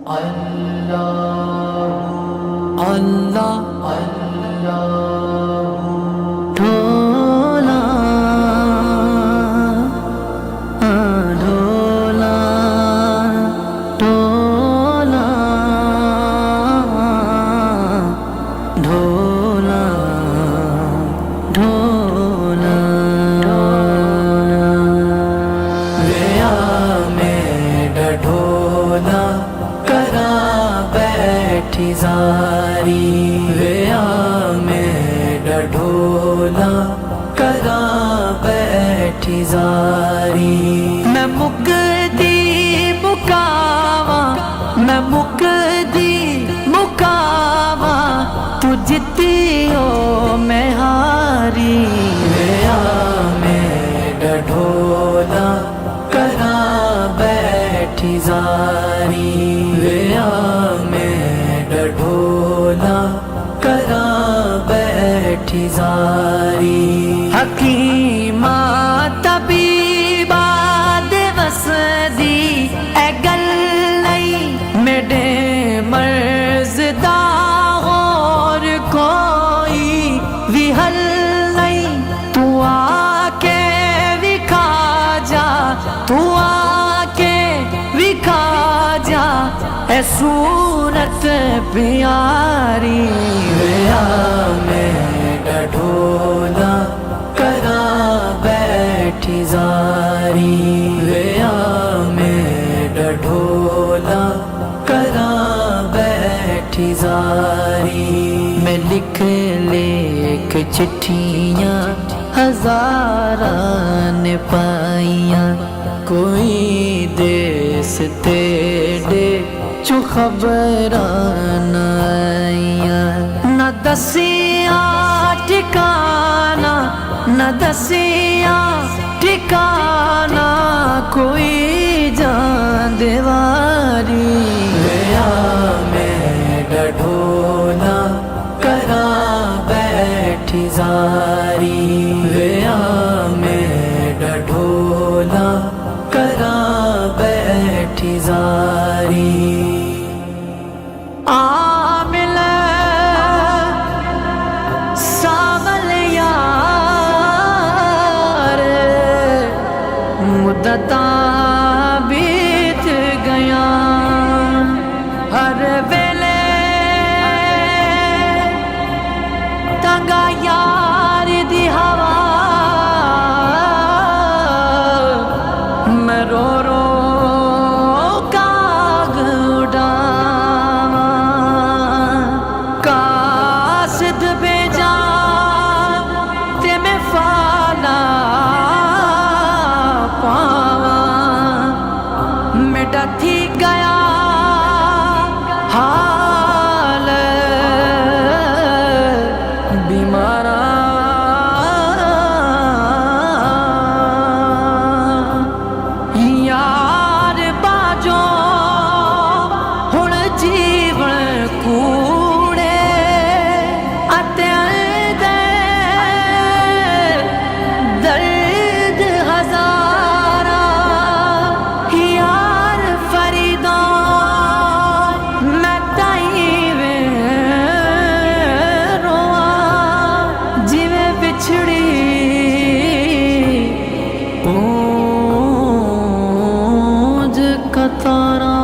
अल्लाह अल्लाह अल्लाह ढोला ढोला ढोला ढोला ढोला वेया में ढोला करा बैठी जारी वेया में ढोला करा बैठी जारी मैं मुकदी मुकावा मैं मुकदी मुकावा तू जिती हो मैं हारी वेया में ढोला करा बैठी जारी वेया में ढोला करा बैठी जारी हकीमा तबीबा दिवस दी ए गल नहीं मेरे मर्ज दा और कोई भी हल नहीं तू आके विखा जा तू आके विखा जा ए सूरत प्यारी वेया में ढोला करा बैठी जारी वेया में ढोला करा बैठी जारी मैं लिख लिख चिट्ठियाँ हजारां ने पाइयां कोई देश तेरे चो खबरां न आइयां न दसिया ठिकाना न दसिया ठिकाना कोई जान देवारी वेया में ढोला करा बैठी जारी वेया में ढोला करा बैठी जारी आमिल सावल यार मुद्दता बीत गया हर वेले तंगा यार दी हवा मैं रो रो काग उड़ावा कासिद बेजा ते मैं फाला पावा मेरा थी गया हाल बीमारा यार बाजो हुण जीवन कूड़े अते दे दर्द हजारा यार फरीदा मैं ताई वे रोआ जिवें बिछड़ी कतारा